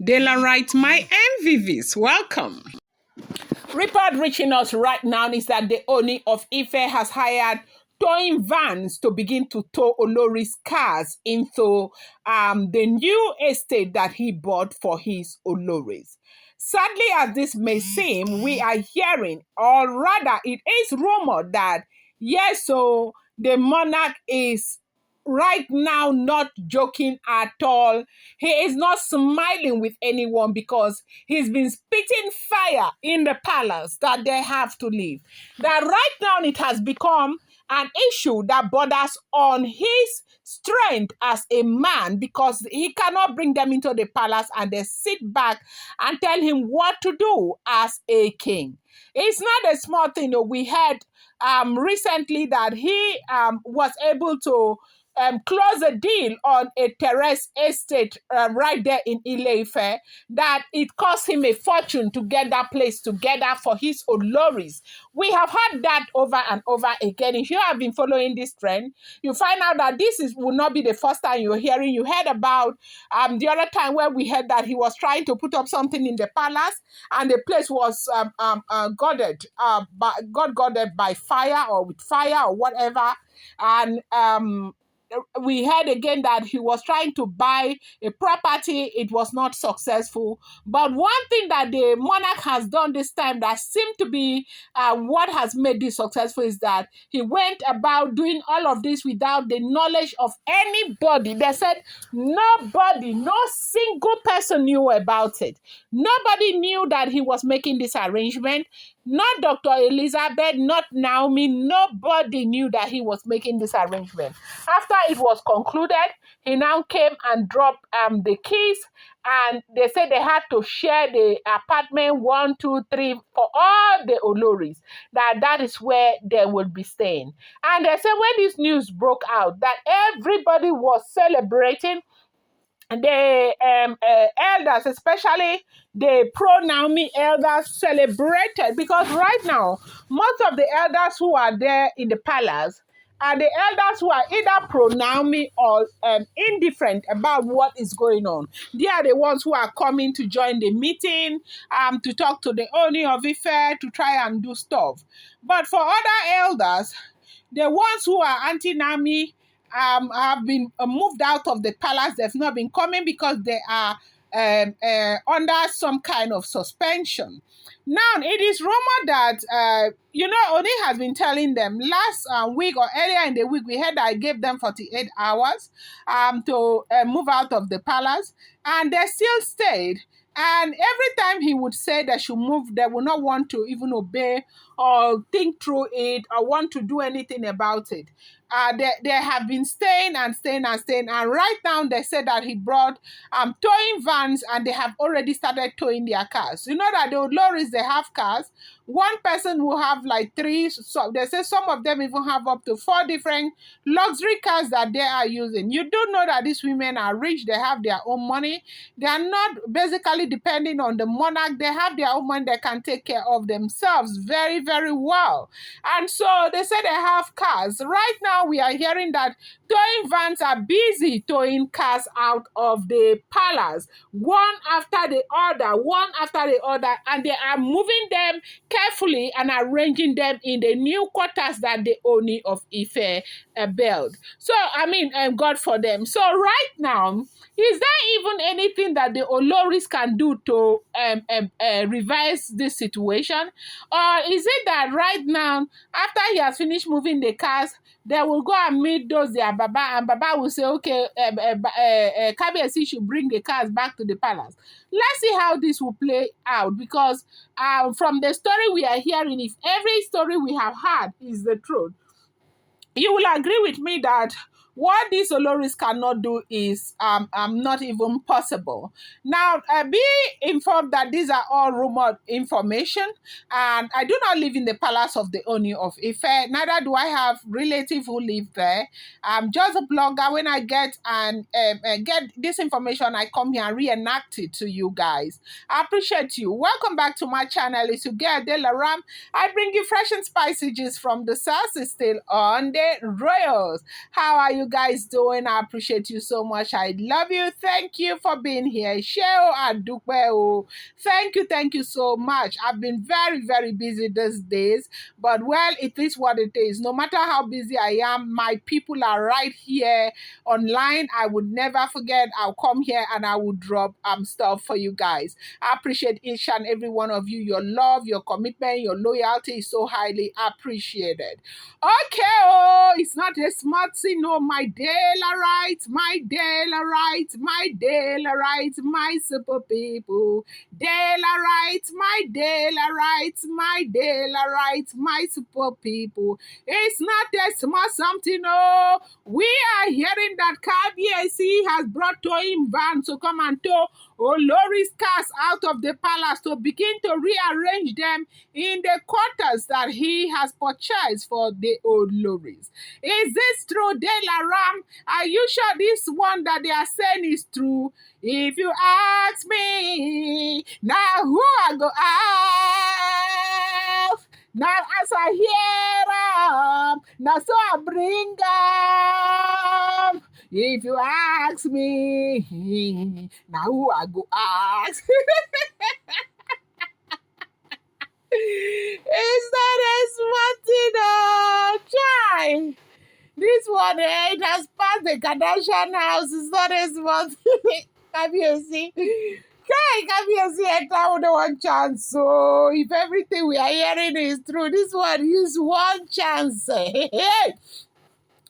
Delarite, my MVVs, welcome. Report reaching us right now is that the Ooni of Ife has hired towing vans to begin to tow Oloris cars into the new estate that he bought for his Oloris. Sadly, as this may seem, we are hearing, or rather, it is rumored that yes, so the monarch is right now not joking at all. He is not smiling with anyone because he's been spitting fire in the palace that they have to leave. That right now it has become an issue that borders on his strength as a man because he cannot bring them into the palace and they sit back and tell him what to do as a king. It's not a small thing. We heard recently that he was able to close a deal on a Terrence estate right there in Ile-Ife that it cost him a fortune to get that place together for his Oloris. We have heard that over and over again. If you have been following this trend, you find out that will not be the first time you're hearing. You heard about the other time where we heard that he was trying to put up something in the palace and the place was guarded by fire or with fire or whatever. And we heard again that he was trying to buy a property. It was not successful. But one thing that the monarch has done this time that seemed to be what has made this successful is that he went about doing all of this without the knowledge of anybody. They said nobody, no single person knew about it. Nobody knew that he was making this arrangement. Not Dr. Elizabeth, not Naomi, nobody knew that he was making this arrangement. After it was concluded, he now came and dropped the keys, and they said they had to share the apartment 1, 2, 3 for all the Oloris. That is where they will be staying. And they said when this news broke out, that everybody was celebrating. The elders, especially the pro-Naomi elders, celebrated because right now, most of the elders who are there in the palace are the elders who are either pro-Naomi or indifferent about what is going on. They are the ones who are coming to join the meeting, to talk to the Ooni of Ife, to try and do stuff. But for other elders, the ones who are anti-Naomi, have been moved out of the palace. They've not been coming because they are under some kind of suspension. Now, it is rumored that, Ooni has been telling them last week or earlier in the week, we heard that I gave them 48 hours to move out of the palace, and they still stayed. And every time he would say they should move, they would not want to even obey or think through it or want to do anything about it. They have been staying and staying and staying. And right now they said that he brought towing vans and they have already started towing their cars. You know that the Oloris, they have cars. One person will have like 3. So they say some of them even have up to 4 different luxury cars that they are using. You do know that these women are rich. They have their own money. They are not basically depending on the monarch. They have their own money. They can take care of themselves very, very well. And so they say they have cars. Right now, we are hearing that towing vans are busy towing cars out of the palace, one after the other, and they are moving them carefully and arranging them in the new quarters that the Ooni of Ife built. So, God for them. So right now, is there even anything that the Oloris can do to reverse this situation? Or is it that right now, after he has finished moving the cars, they will go and meet those their Baba, and Baba will say, okay, Kabiyesi should bring the cars back to the palace. Let's see how this will play out, because from the story we are hearing, if every story we have heard is the truth, you will agree with me that what these Oloris cannot do is not even possible. Now, be informed that these are all rumored information, and I do not live in the palace of the Ooni of Ife. Neither do I have relatives who live there. I'm just a blogger. When I get this information, I come here and reenact it to you guys. I appreciate you. Welcome back to my channel. It's Uge Delaram. I bring you fresh and spicy gist from the source. Is still on the royals. How are you you guys doing? I appreciate you so much. I love you. Thank you for being here. Sheo Adukwe. Thank you so much. I've been very, very busy these days, but well, it is what it is. No matter how busy I am, my people are right here online. I would never forget. I'll come here and I will drop stuff for you guys. I appreciate each and every one of you. Your love, your commitment, your loyalty is so highly appreciated. Okay, it's not a smart thing, no, my Delarites, my super people. Delarites, my super people. It's not a smart something, no. We are hearing that KBAC has brought towing van to come and tow Oloris cars out of the palace to begin to rearrange them in the quarters that he has purchased for the Oloris. Is this true, Delaram? Are you sure this one that they are saying is true? If you ask me, now who I go ask? Now as I hear now so I bring up. If you ask me, now who I go ask? It's not a smart try. This one, it has passed the Kardashian house. It's not a smart. Have you seen? Have you seen it now? The one chance. So if everything we are hearing is true, this one is one chance. Hey.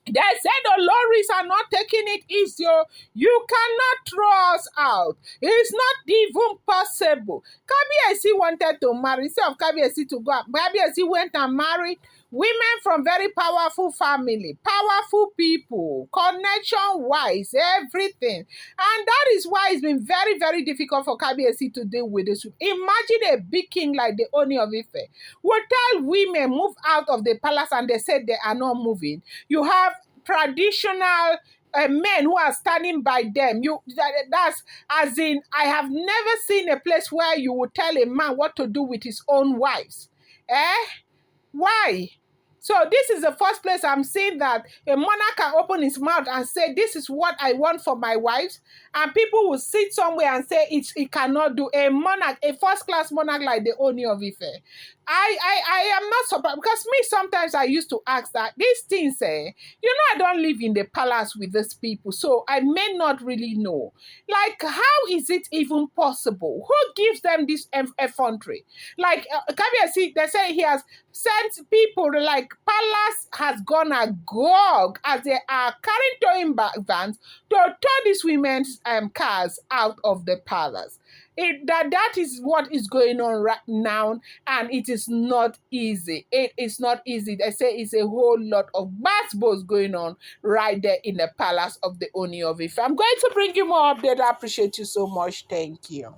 They said the Oloris are not taking it easy. You cannot throw us out. It's not even possible. Kabiyesi wanted to marry. Instead of Kabiyesi to go, Kabiyesi went and married women from very powerful family, powerful people, connection-wise, everything. And that is why it's been very, very difficult for Kabiyesi to deal with this. Imagine a big king like the Ooni of Ife would tell women move out of the palace and they said they are not moving. You have traditional men who are standing by them. That's as in, I have never seen a place where you would tell a man what to do with his own wives. Why? So this is the first place I'm seeing that a monarch can open his mouth and say, this is what I want for my wives. And people will sit somewhere and say it cannot do. A monarch, a first-class monarch like the Ooni of Ife. I am not surprised, because me sometimes I used to ask that these things, I don't live in the palace with these people, so I may not really know. Like, how is it even possible? Who gives them this effrontery? Like, Kabiyesi, they say he has sent people, like, palace has gone agog as they are carrying towing vans to tow these women's cars out of the palace. That is what is going on right now, and it is not easy. It is not easy. They say it's a whole lot of basketballs going on right there in the palace of the Ooni of Ife. I'm going to bring you more updates. I appreciate you so much. Thank you.